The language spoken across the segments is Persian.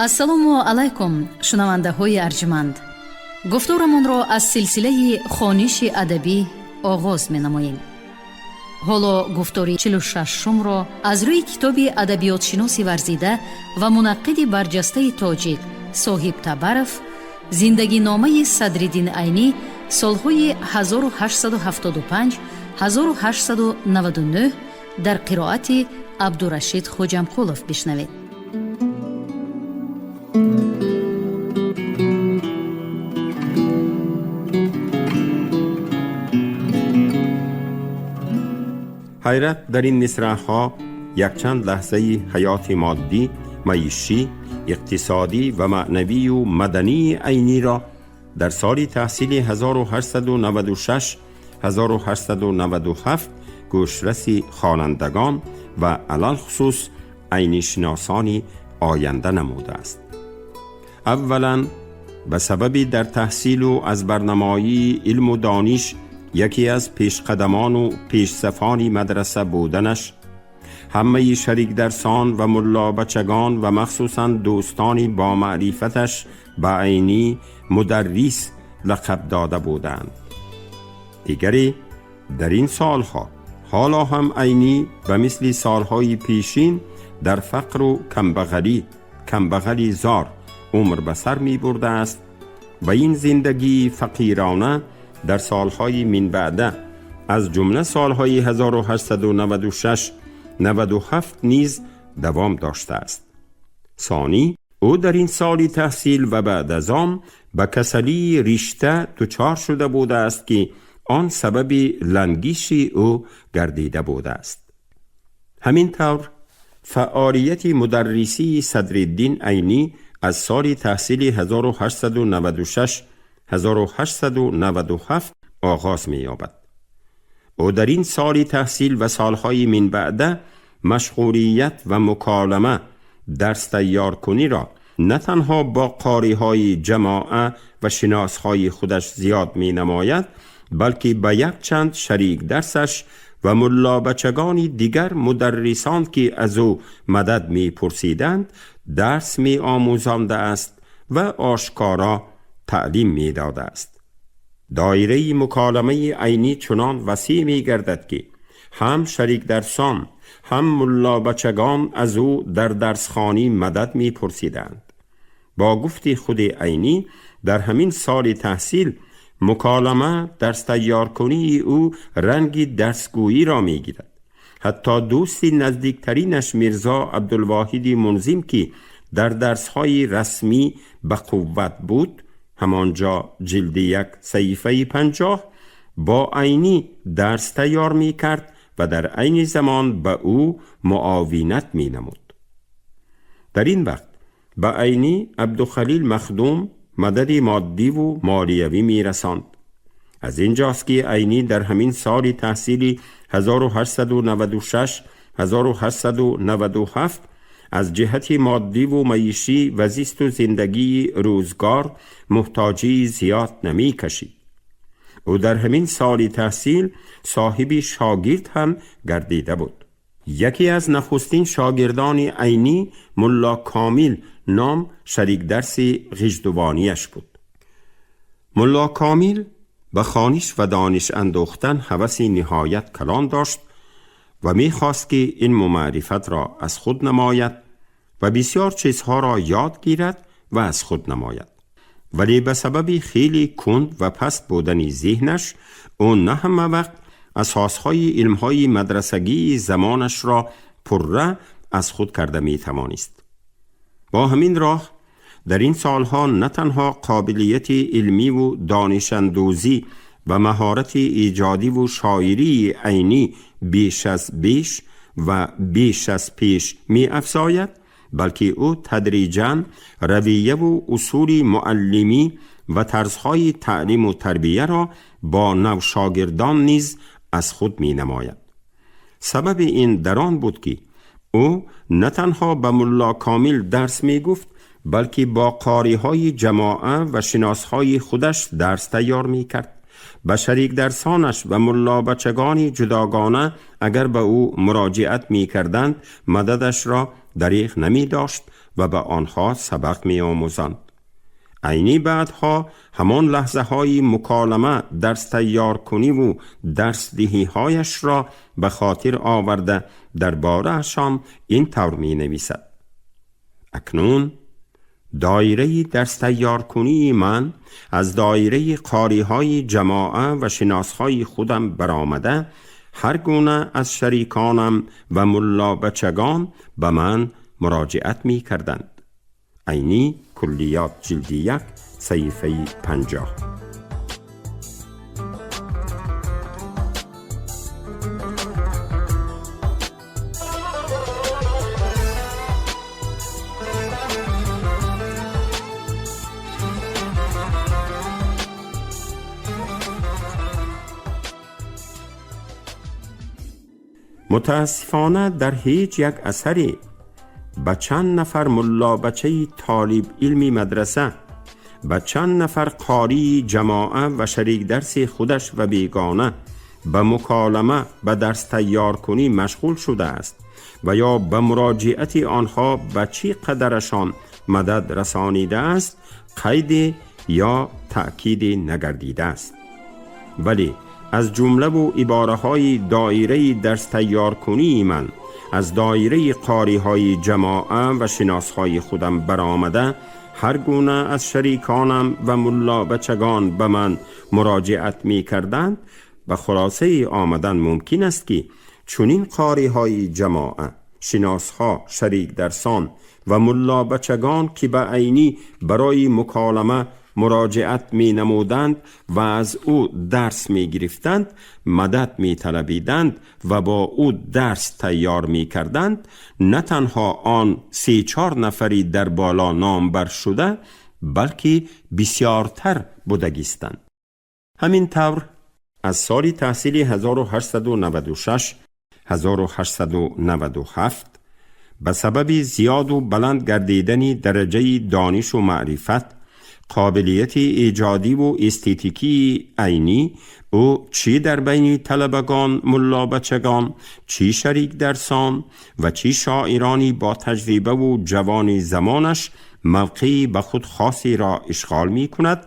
ассалому алайкум шунавандаҳои арҷманд. гуфторамонро аз силсилаи хониши адабӣ оғоз менамоем. ҳоло гуфтори 46-умро аз рӯи китоби адабиётшиноси варзида ва мунаққиди барҷастаи тоҷик соҳиб Табаров зиндагиномаи Садриддин Айнӣ солҳои 1875-1899 дар қироати Абдурашид Хоҷамқулов бишнавед. حیرت در این مصرع‌ها یک چند لحظه حیات مادی، معیشی، اقتصادی و معنوی و مدنی عینی را در سال تحصیلی 1896-1897 گوشرس خوانندگان و علل خصوص عینی شناسانی آینده نموده است. اولا به سبب در تحصیل و از برنمایی علم و دانش یکی از پیشقدمان و پیشصفان مدرسه بودنش، همه شریک درسان و ملا بچگان و مخصوصاً دوستانی با معرفتش به عینی مدرس لقب داده بودند. دیگری در این سالها حالا هم عینی به مثل سالهای پیشین در فقر و کمبغلی زار عمر به سر می برده است و این زندگی فقیرانه در سالهای من بعده از جمله سالهای 1896-97 نیز دوام داشته است. ثانی، او در این سال تحصیل و بعد از آن به کسلی ریشته دچار شده بوده است که آن سبب لنگیش او گردیده بوده است. همین طور فعالیت مدرسی صدرالدین عینی از سال تحصیلی 1896-1897 آغاز می یابد. او در این سال تحصیل و سالهای من بعده مشغولیت و مکالمه درس تیار کنی را نه تنها با قاری‌های جماعه و شناسهای خودش زیاد می نماید، بلکه به یک چند شریک درسش و ملا بچگان دیگر مدرسان که از او مدد می پرسیدند درس می آموزانده است و آشکارا تعلیم می داده است. دایره مکالمه عینی چنان وسیع می گردد که هم شریک درسان هم ملا بچگان از او در درسخوانی مدد می پرسیدند. با گفت خود عینی در همین سال تحصیل مکالمه درس تیار کنی او رنگ درسگویی را می گیرد. حتی دوستی نزدیکترینش میرزا عبدالواحد منظم که در درسهای رسمی به قوت بود، همانجا جلد 1 صحیفه 50 با عینی درس تیار می کرد و در عین زمان به او معاونت می نمود. در این وقت به عینی عبدالخلیل مخدوم مدد مادی و مالیوی می رساند. از اینجاست که عینی در همین سال تحصیلی 1896-1897 از جهت مادی و معیشی و زیست و زندگی روزگار محتاجی زیاد نمی کشید. او در همین سال تحصیل صاحب شاگرد هم گردیده بود. یکی از نخستین شاگردان عینی ملا کامل نام شریک درس غجدوانیش بود. ملا کامل به خوانش و دانش اندوختن هوس نهایت کلان داشت و می‌خواست که این معرفت را از خود نماید و بسیار چیزها را یاد گیرد و از خود نماید. ولی به سبب خیلی کند و پست بودن ذهنش او نه همه وقت اساسهای علمهای مدرسگی زمانش را پره از خود کرده می توانست. با همین راه در این سالها نه تنها قابلیت علمی و دانش اندوزی و مهارت ایجادی و شاعری عینی بیش از بیش و بیش از پیش می افزاید، بلکه او تدریجاً رویه و اصول معلمی و طرزهای تعلیم و تربیه را با نوشاگردان نیز از خود می نماید. سبب این در آن بود که او نه تنها به ملا کامل درس می گفت، بلکه با قاری‌های جماعه و شناسهای خودش درس تیار می کرد. به شریک درسانش و ملا بچگانی جداگانه اگر به او مراجعت می کردند مددش را دریغ نمی داشت و به آنها سبق می آموزند. عینی بعدها همان لحظه های مکالمه، درس تیار کنی و درس دهی هایش را به خاطر آورده درباره اشان این طور می نویسد: اکنون دایره درس تیار کنی من از دایره قاری های جماعه و شناس های خودم برآمده، هر گونه از شریکانم و ملا بچگان به من مراجعت می کردند. عینی کلیات جلد 1 صفحه 50. متاسفانه در هیچ یک اثری به چند نفر ملا بچه طالب علمی مدرسه، به چند نفر قاری جماعه و شریک درس خودش و بیگانه به مکالمه به درس تیار کنی مشغول شده است و یا به مراجعت آنها به چی قدرشان مدد رسانیده است قید یا تأکید نگردیده است. ولی از جمله و عباره های دایره درس تیار کنی من از دایره قاری های جماعه و شناس های خودم برآمده، هر گونه از شریکانم و ملا بچگان به من مراجعت می کردند، به خلاصه آمدن ممکن است که چنین قاری های جماعه، شناس ها، شریک درسان و ملا بچگان که به عینی برای مکالمه مراجعت می نمودند و از او درس می گرفتند، مدد می طلبیدند و با او درس تیار می کردند، نه تنها آن 3-4 نفری در بالا نامبر شده بلکه بسیارتر بودگیستند. همین طور از سال تحصیلی 1896 1897 به سبب زیاد و بلند گردیدن درجه دانش و معرفت، قابلیت ایجادی و استتیکی عینی او چی در بین طلبگان ملا بچگان، چی شریک درسان و چی شاعرانی با تجربه و جوان زمانش موقعی به خود خاصی را اشغال می کند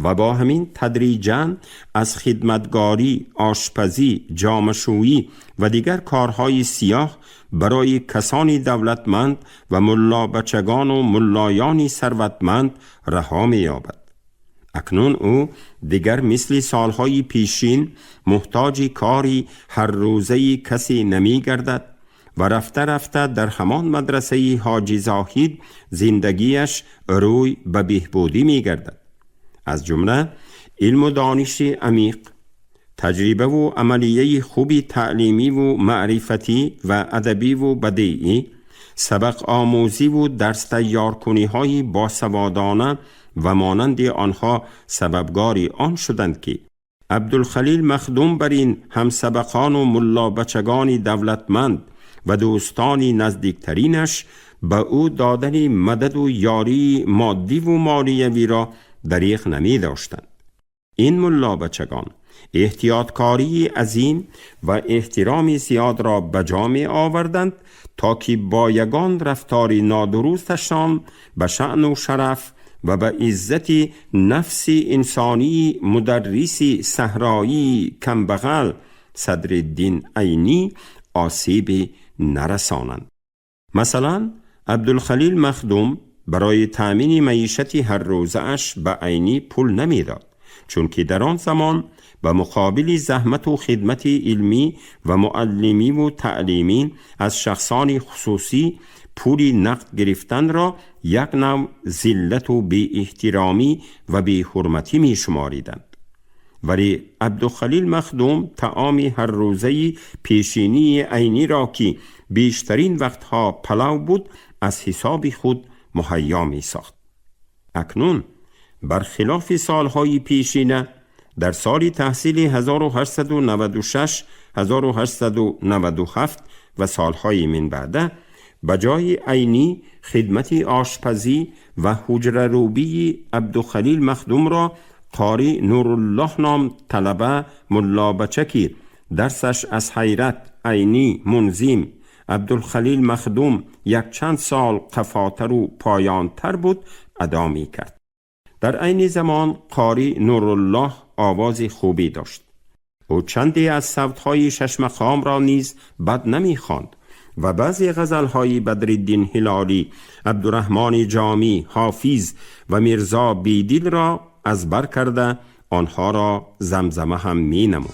و با همین تدریجاً از خدمتگاری، آشپزی، جامه‌شویی و دیگر کارهای سیاه برای کسانی دولتمند و ملا بچگان و ملایانی ثروتمند رها می یابد. اکنون او دیگر مثل سالهای پیشین محتاج کاری هر روزه کسی نمی گردد و رفته رفته در همان مدرسه حاجی زاهد زندگیش روی به بهبودی می گردد. از جمله علم و دانش عمیق، تجربه و عملیه خوبی تعلیمی و معرفتی و ادبی و بدیعی، سبق آموزی و درس تیار کنی های باسوادانه و مانند آنها سببگاری آن شدند که عبدالخلیل مخدوم بر این هم سبقان و ملا بچگان دولتمند و دوستانی نزدیکترینش به او دادن مدد و یاری مادی و مالیوی را دریغ نمی داشتند. این ملا بچگان احتیاطکاری عظیم و احترام زیاد را بجا می آوردند تا که با یگان رفتار نادرستشان به شأن و شرف و به عزت نفس انسانی مدرس صحرایی کمبغل صدرالدین عینی آسیب نرسانند. مثلا عبدالخلیل مخدوم برای تأمین معیشت هر روزه اش به عینی پول نمیداد، چون که در آن زمان به مقابل زحمت و خدمت علمی و معلمی و تعلیمی از شخصان خصوصی پول نقد گرفتن را یک نوع ذلت و بی احترامی و بی حرمتی می شماریدند. ولی عبدالخلیل مخدوم طعام هر روزه پیشینی عینی را که بیشترین وقتها پلو بود از حساب خود مهیا می ساخت. اکنون برخلاف سالهای پیشینه در سال تحصیلی 1896 1897 و سالهای من بعده بجای عینی خدمت آشپزی و حجره روبی عبدالخلیل مخدوم را قاری نورالله نام طلبه ملا بچکی درسش از حیرت، عینی، منظم، عبدالخلیل مخدوم یک چند سال قفاتر و پایان تر بود ادا می کرد. در عین زمان قاری نورالله آواز خوبی داشت. او چندی از صوت‌های شش مقام را نیز بد نمی خواند و بعضی غزل‌های بدرالدین هلالی، عبدالرحمن جامی، حافظ و میرزا بیدل را از بر کرده آنها را زمزمه هم می نمود.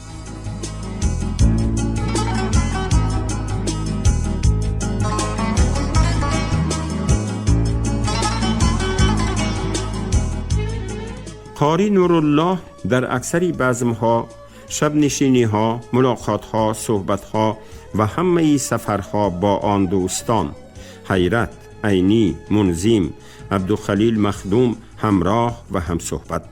قاری نورالله در اکثری بزم‌ها، شب نشینی‌ها، ملاقات‌ها، صحبت‌ها و همه سفرها با آن دوستان حیرت، عینی، منظم، عبدالخلیل مخدوم همراه و هم صحبت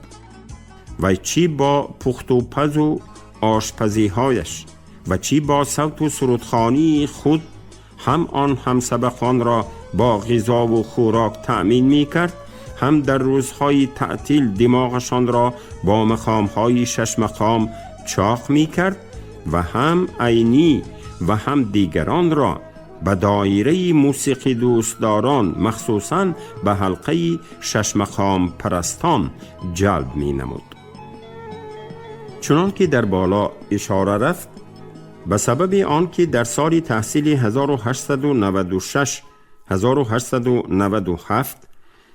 و چی با پخت و پز و آشپزی‌هایش و چی با صوت و سرودخوانی خود هم آن هم سبقان را با غذا و خوراک تأمین می کرد، هم در روزهای تعطیل دماغشان را با مقامهای شش مقام چاق می کرد و هم عینی و هم دیگران را به دایره موسیقی دوستداران مخصوصاً به حلقه شش مقام پرستان جلب می نمود. چنان که در بالا اشاره رفت، به سبب آن که در سال تحصیل 1896-1897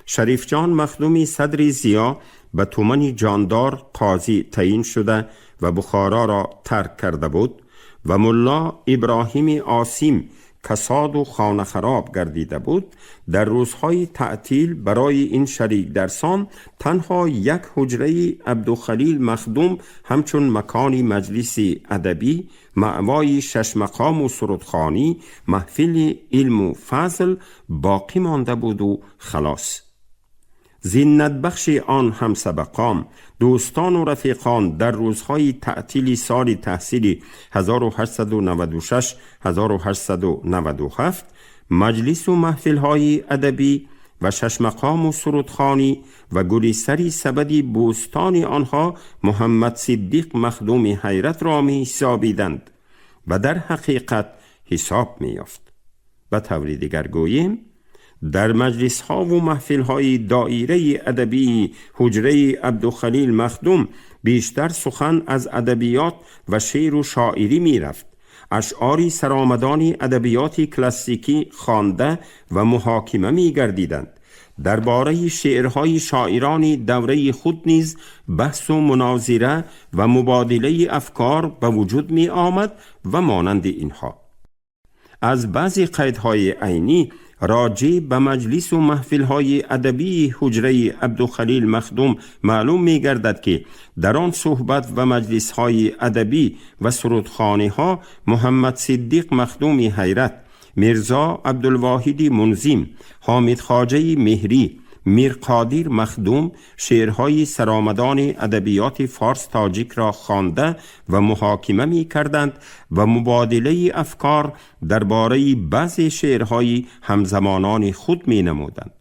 شریف جان مخدومی صدر ضیا به تومن جاندار قاضی تعیین شده و بخارا را ترک کرده بود و ملا ابراهیم عاصم کساد و خانه خراب گردیده بود، در روزهای تعطیل برای این شریک درسان تنها یک حجره عبدالخلیل مخدوم همچون مکانی مجلس ادبی، مأوای شش مقام و سرودخوانی، محفل علم و فضل باقی مانده بود و خلاص. زینت بخش آن هم سبقان، دوستان و رفیقان در روزهای تعطیل سال تحصیلی 1896-1897 مجلس و محفل‌های ادبی و شش مقام و سرودخوانی و گلیسری سبدی بوستان آنها محمد صدیق مخدوم حیرت را می حسابیدند و در حقیقت حساب می یافت. به طور دیگر گوییم، در مجلس ها و محفل های دایره ادبی حجره عبدالخلیل مخدوم بیشتر سخن از ادبیات و شعر و شاعری می رفت. اشعاری سرآمدان ادبیات کلاسیکی خوانده و محاکمه می گردیدند. درباره شعرهای شاعران دوره خود نیز بحث و مناظره و مبادله افکار به وجود می آمد و مانند اینها. از بعضی قیدهای عینی راجع به مجلس و محفل‌های ادبی حجره عبدالخلیل مخدوم معلوم می گردد که در آن صحبت و مجلس‌های ادبی و سرودخوانی‌ها محمد صدیق مخدوم حیرت، میرزا عبدالواحد منظم، حامد خواجه مهری، میر قادر مخدوم شعرهای سرآمدان ادبیات فارس تاجیک را خوانده و محاکمه می کردند و مبادله افکار درباره بعضی شعرهای همزمانان خود می نمودند.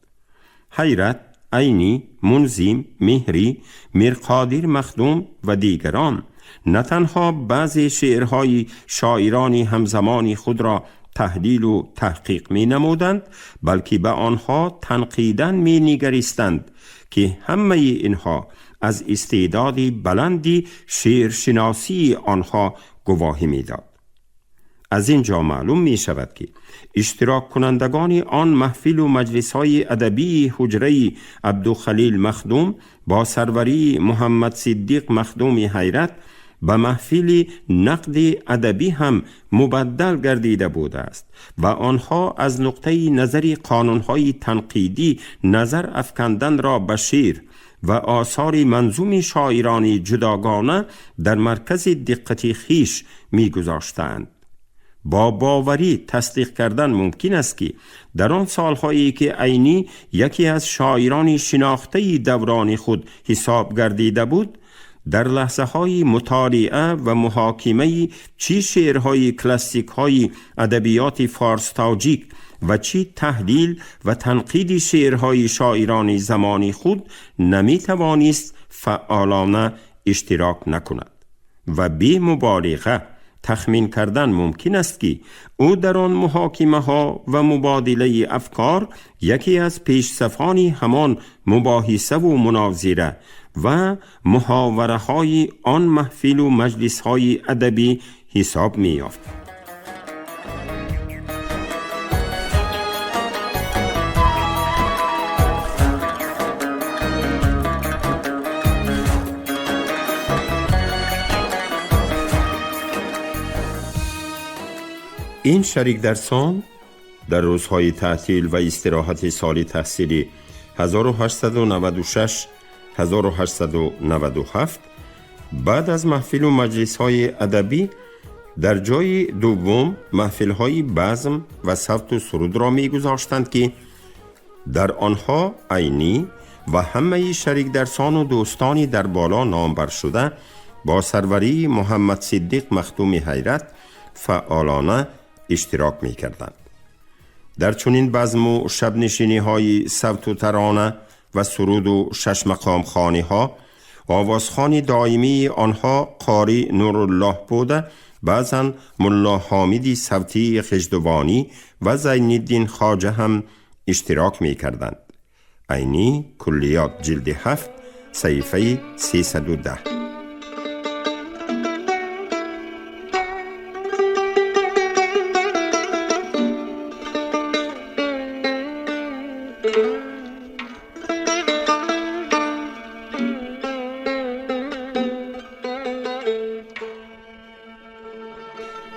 حیرت، عینی، منظم، مهری، میر قادر مخدوم و دیگران نه تنها بعضی شعرهای شاعران همزمان خود را تحلیل و تحقیق می نمودند، بلکه به آنها تنقیداً می نگریستند که همه اینها از استعداد بلندی شعرشناسی آنها گواهی می داد. از اینجا معلوم می شود که اشتراک کنندگان آن محفل و مجلس های ادبی حجره عبدالخلیل مخدوم با سروری محمد صدیق مخدوم حیرت به محفل نقد ادبی هم مبدل گردیده بوده است و آنها از نقطه نظر قانونهای تنقیدی نظر افکندن را به شعر و آثار منظوم شاعران جداگانه در مرکز دقت خویش می گذاشتند. با باوری تصدیق کردن ممکن است که در آن سالهایی که عینی یکی از شاعران شناخته دوران خود حساب گردیده بود، در لحظه های مطالعه و محاکمه چی شعرهای کلاسیک های ادبیات فارس تاجیک و چی تحلیل و تنقید شعرهای شاعران زمانی خود نمی توانست فعالانه اشتراک نکند و بی مبالغه تخمین کردن ممکن است که او در آن محاکمه ها و مبادله افکار یکی از پیشصفان همان مباحثه و مناظره و محاوره های آن محفل و مجلس های ادبی حساب می یافت. این شریک درسان در روزهای تعطیل و استراحت سال تحصیلی 1896 1897 بعد از محفل و مجلس های ادبی در جای دوم محفل های بزم و صوت و سرود را می گذاشتند که در آنها عینی و همه شریک درسان و دوستانی در بالا نامبر شده با سروری محمد صدیق مختوم حیرت فعالانه اشتراک می کردند. در چنین بزم و شب نشینی های صوت و ترانه و سرود و شش مقام خانی ها آوازخوانی دائمی آنها قاری نورالله بوده، بعضا ملا حامدی صوتی خجدوانی و زین الدین خواجه هم اشتراک می کردند. عینی کلیات جلد 7 صفحه 310.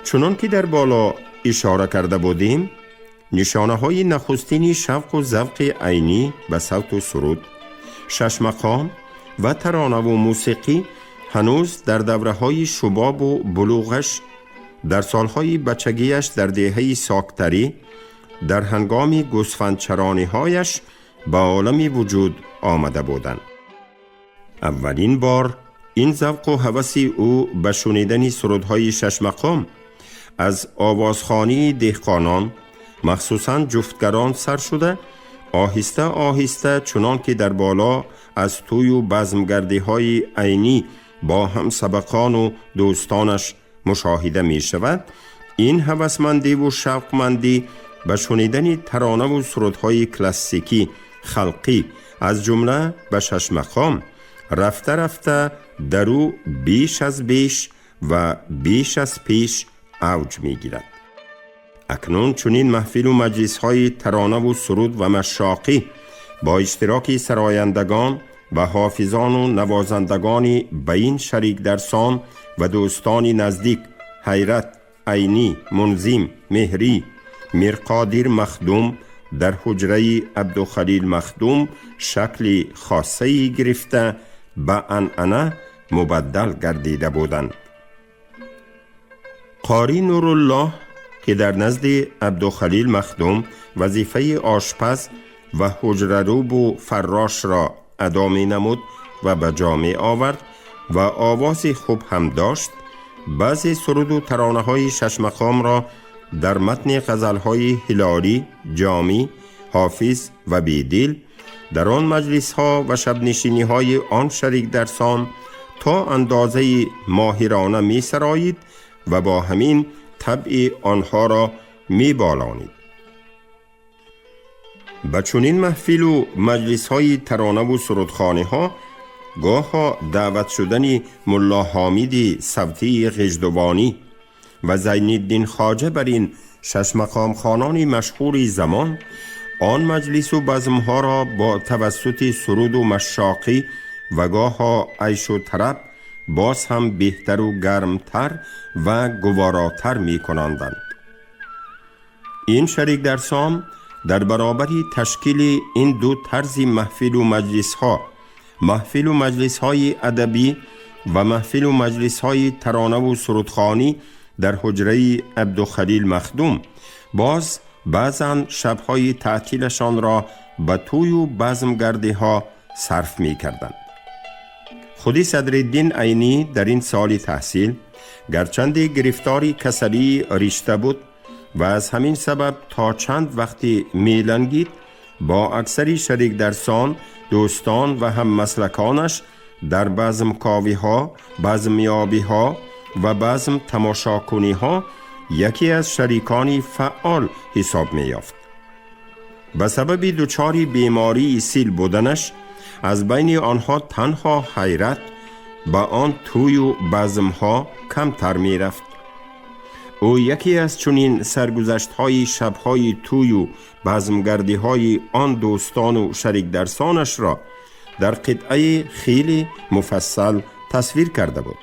چنان که در بالا اشاره کرده بودیم، نشانه های نخستین شوق و ذوق عینی به صوت و سرود، شش مقام و ترانه و موسیقی هنوز در دوره های شباب و بلوغش، در سالهای بچگیش در دهه ساکتری، در هنگام گوسفندچرانی هایش به عالم وجود آمده بودند. اولین بار این ذوق و هوس او به شنیدن سرودهای شش مقام از آوازخوانی دهقانان مخصوصاً جفتگران سر شده، آهسته آهسته چنان که در بالا از توی و بزمگردی های عینی با هم سبقان و دوستانش مشاهده می شود، این هوسمندی و شوقمندی به شنیدن ترانه و سرودهای کلاسیکی خلقی از جمله به شش مقام رفته رفته در او بیش از بیش و بیش از پیش اوج می گیرد. اکنون چنین محفل و مجلس های ترانه و سرود و مشاقی با اشتراک سرایندگان و حافظان و نوازندگان به این شریک درسان و دوستان نزدیک حیرت، عینی، منظم، مهری، میرقادر مخدوم در حجره عبدالخلیل مخدوم شکل خاصی گرفته به عنعنه مبدل گردیده بودند. قاری نورالله که در نزد عبدالخلیل مخدوم وظیفه آشپز و حجره روب و فراش را ادا می نمود و به جا می آورد و آواز خوب هم داشت، بعضی سرود و ترانه های شش مقام را در متن غزل های هلالی، جامی، حافظ و بیدل در آن مجلس ها و شب نشینی های آن شریک درسان تا اندازه ماهرانه می سرایید و با همین طبع آنها را می بالانید. به چنین محفل و مجلس های ترانه و سرودخانه ها گاه دعوت شدن ملا حامدی صوتی غجدوانی و زین الدین خواجه بر این شش مقام خانان مشهور زمان آن مجلس و بزمها را با توسط سرود و مشاقی و گاه عیش و طرب باز هم بهتر و گرمتر و گواراتر می کنندند. این شریک درسان در برابر تشکیل این دو طرز محفل و مجلس ها، محفل و مجلس های ادبی و محفل و مجلس های ترانه و سرودخوانی در حجره عبدالخلیل مخدوم، باز بعضا شبهای تعطیلشان را به توی و بزمگردی ها صرف می کردند. خودی صدرالدین عینی در این سال تحصیل گرچند گرفتاری کسلی رشته بود و از همین سبب تا چند وقتی میلنگید با اکثری شریک درسان، دوستان و هم مسلکانش در بزمکاوی ها، بزمیابی ها و بزم تماشاکنی ها یکی از شریکانی فعال حساب می یافت. به سبب دچاری بیماری سیل بودنش از بین آنها تنها حیرت با آن توی و بزم ها کمتر می رفت. او یکی از چنین سرگذشت های شب های توی و بزمگردی های آن دوستان و شریک درسانش را در قطعه خیلی مفصل تصویر کرده بود.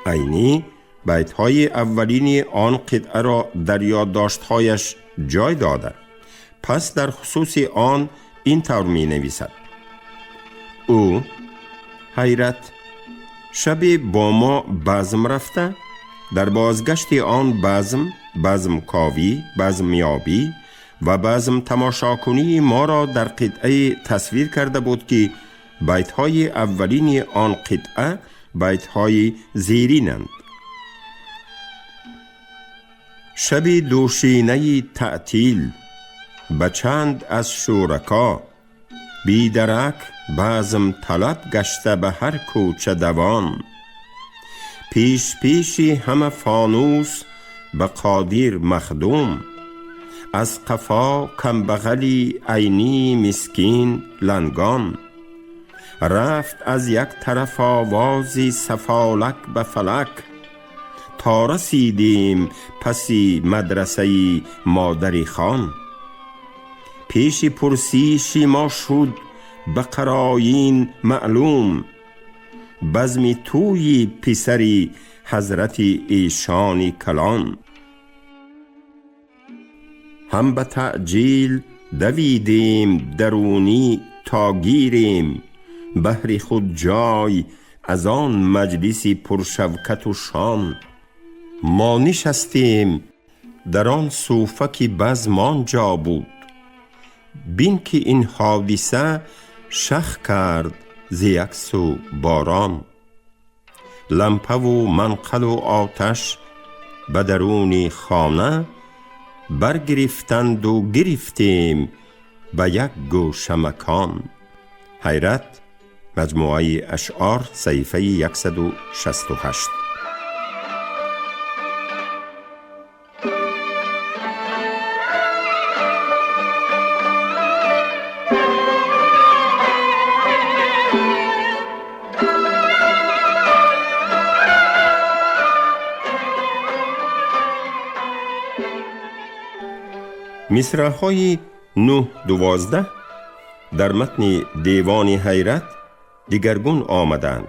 عینی بیت های اولینی آن قطعه را در یادداشت‌هایش جای داده. پس در خصوص آن این طور می نویسد: او حیرت شب با ما بزم رفته، در بازگشت آن بزم کاوی، بزم یابی و بزم تماشاکنی ما را در قطعه تصویر کرده بود که بیت های اولین آن قطعه بیت های زیرینند. شب دوشینه تعطیل بچند از شورکا، بیدرک بزم طلب گشته به هر کوچه دوان، پیش پیشی همه فانوس به قادر مخدوم، از قفا کم بغلی عینی مسکین لنگان، رفت از یک طرف آوازی سفالک به فلک، تا رسیدیم پسی مدرسه مادری خان، پیش پرسیشی ما شد به قراین معلوم، بزمی توی پسری حضرت ایشان کلان، هم به تعجیل دویدیم درونی تا گیریم، بهر خود جای از آن مجلسی پرشوکت و شان، ما نشستیم در آن صوفه که بزم آنجا بود، بین که این حادثه شخ کرد ز یک سو باران، لمپه و منقل و آتش به درون خانه، برگرفتند و گرفتیم به یک گوشه مکان. حیرت، مجموعه اشعار، صفحه 168. مصرع‌های 9-12 در متن دیوان حیرت دیگرگون آمدند: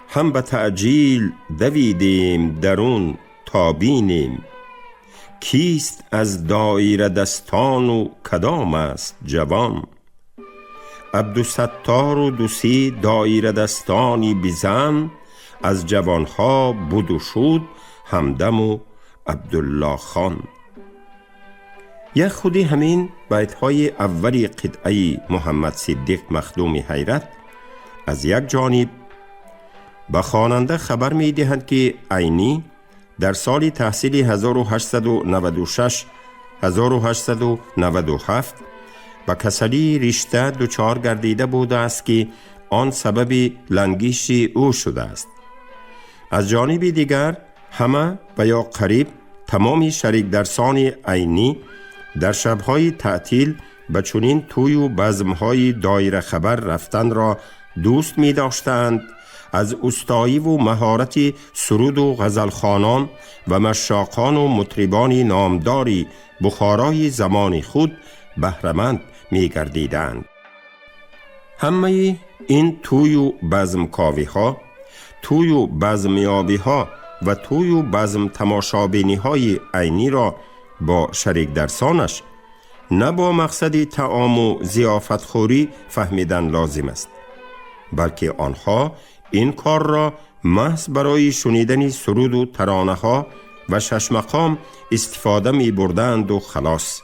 هم به تعجیل دویدیم درون تا بینیم، کیست از دایره دستان و کدام است جوان، عبدالستار و دوسی دایره دستانی بزن، از جوانها بود و شد همدم و عبدالله خان. یک خودی همین بیت های اولی قطعه محمد صدیق مخدوم حیرت از یک جانب به خواننده خبر می دهند که عینی در سال تحصیل 1896-1897 به کسلی رشته دچار گردیده بوده است که آن سبب لنگیش او شده است. از جانب دیگر همه و یا قریب تمام شریک درسان عینی در شبهای تعطیل به چنین توی و بزمهای دایره خبر رفتن را دوست می داشتند. از استایی و مهارت سرود و غزلخوانان و مشاقان و مطربان نامداری بخارای زمان خود بهره‌مند می گردیدند. همه این توی و بزمکاوی ها، توی و بزمیابی ها و توی و بزم تماشابینی های عینی را با شریک درسانش نه با مقصد طعام و ضیافت خوری فهمیدن لازم است، بلکه آنها این کار را محض برای شنیدن سرود و ترانه ها و شش مقام استفاده می بردند و خلاص.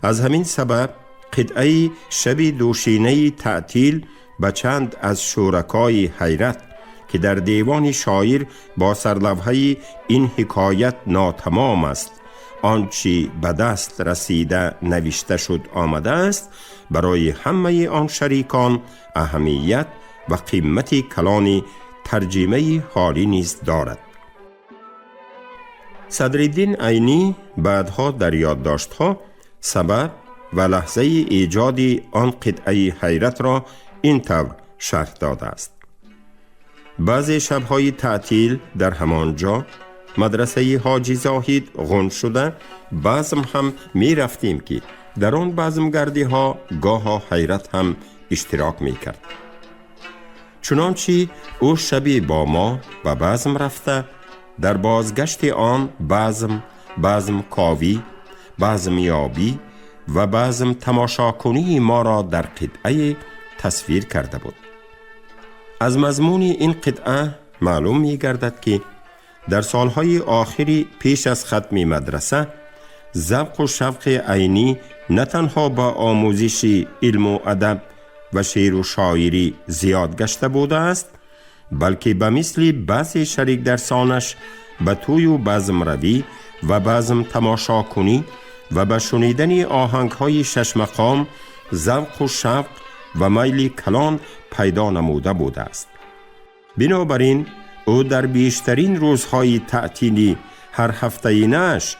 از همین سبب قطعه شب دوشینه تعطیل به چند از شرکای حیرت که در دیوان شاعر با سرلوحه این حکایت ناتمام است، آنچه به دست رسیده نوشته شد آمده است، برای همه آن شریکان اهمیت و قیمت کلان ترجمه حالی نیز دارد. صدرالدین عینی بعدها در یادداشت‌ها سبب و لحظه ایجاد آن قطعه حیرت را این طور شرح داده است: بعضی شب‌های تعطیل در همانجا مدرسه حاجی زاهد غنج شده، بزم هم می رفتیم که در آن بزمگردی ها گاه حیرت هم اشتراک می کرد. چنانچه او شبی با ما و بزم رفته، در بازگشت آن بزم کاوی، بزم یابی و بزم تماشاکنی ما را در قطعه تصویر کرده بود. از مضمون این قطعه معلوم می گردد که در سالهای آخری پیش از ختم مدرسه ذوق و شوق عینی نه تنها با آموزش علم و ادب و شعر و شاعری زیاد گشته بوده است، بلکه به مثل بعضی شریک درسانش به توی و بزم روی و بزم تماشا کنی و به شنیدن آهنگ های شش مقام ذوق و شوق و میل کلان پیدا نموده بوده است. بنابراین او در بیشترین روزهای تعطیلی هر هفته‌ینه‌اش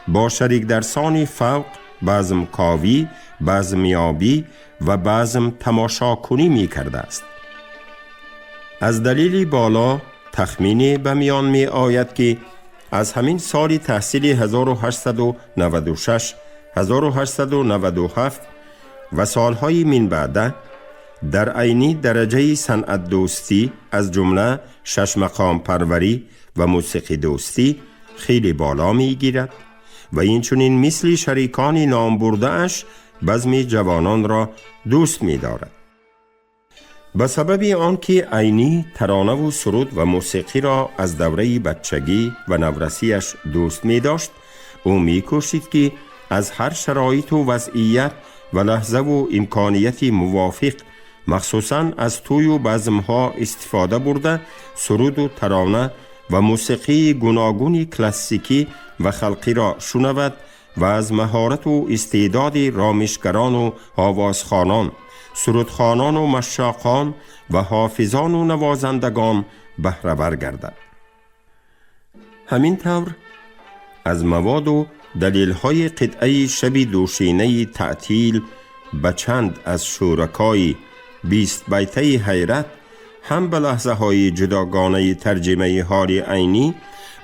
با شریک درسان فوق بزم کاوی، بزم یابی و بزم تماشا کنی می کرده است. از دلیل بالا تخمینی به میان می آید که از همین سال تحصیل 1896 1897 و سالهای من بعده در عینی درجه صنعت دوستی از جمله شش مقام پروری و موسیقی دوستی خیلی بالا می گیرد و این چنین مثل شریکان نام برده اش بزم جوانان را دوست می دارد. به سبب آنکه عینی ترانه و سرود و موسیقی را از دوره بچگی و نورسیش دوست می داشت، او می کوشید که از هر شرایط و وضعیت و لحظه و امکانیت موافق مخصوصاً از توی و بزمها استفاده برده سرود و ترانه و موسیقی گوناگون کلاسیکی و خلقی را شنود و از مهارت و استعداد رامشگران و آوازخوانان، سرودخوانان و مشاقان و حافظان و نوازندگان بهره ور گردد. همین طور از مواد و دلیل‌های قطعه شب دوشینه تعطیل به چند از شرکای 20 بیته حیرت هم به لحظه های جداگانه ترجمه حال عینی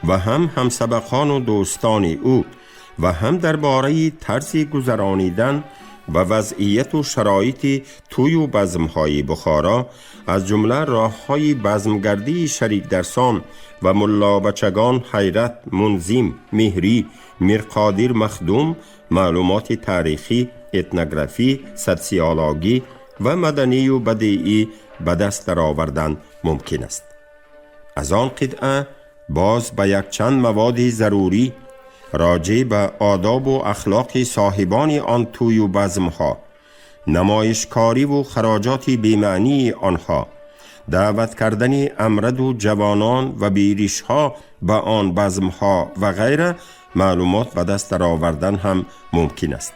و هم سبقان و دوستان او و هم درباره طرز گذرانیدن و وضعیت و شرایط توی و بزمهای بخارا از جمله راههای بزمگردی شریک درسان و ملا بچگان حیرت، منظم، مهری، میرقادر مخدوم، معلومات تاریخی، اتنوگرافی، سوسیولوژی و مدنی و بدیعی به دست در آوردن ممکن است. از آن قطعه باز به یک چند مواد ضروری راجع به آداب و اخلاق صاحبان آن توی و بزمها، نمایشکاری و خراجات بی‌معنی آنها، دعوت کردن امرد و جوانان و بیریشها به آن بزمها و غیره معلومات به دست در آوردن هم ممکن است.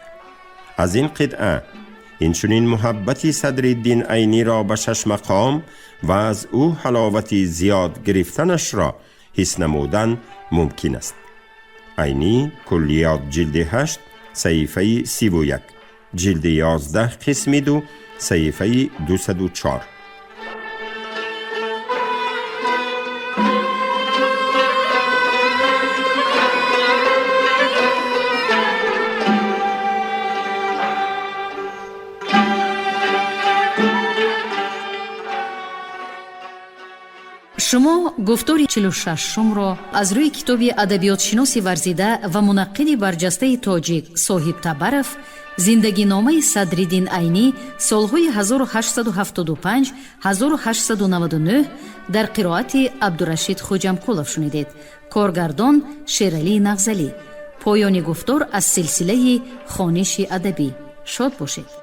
از این قطعه اینچنین محبت صدرالدین عینی را به شش مقام و از او حلاوت زیاد گرفتنش را حس نمودن ممکن است. عینی کلیات جلد 8 صحیفه 31، جلد 11 قسم 2 صحیفه 204. شما گفتار 46 را از روی کتاب ادبیات شناسی ورزیده و منقد برجسته تاجیک صاحب تبرف زندگی نامه صدرالدین عینی سالهای 1875 1899 در قرائت عبدالرشید خوجمکولов شنیدید. کارگردان شیرعلی نغزلی. پایان گفتار از سلسله خوانش ادبی. شاد باشید.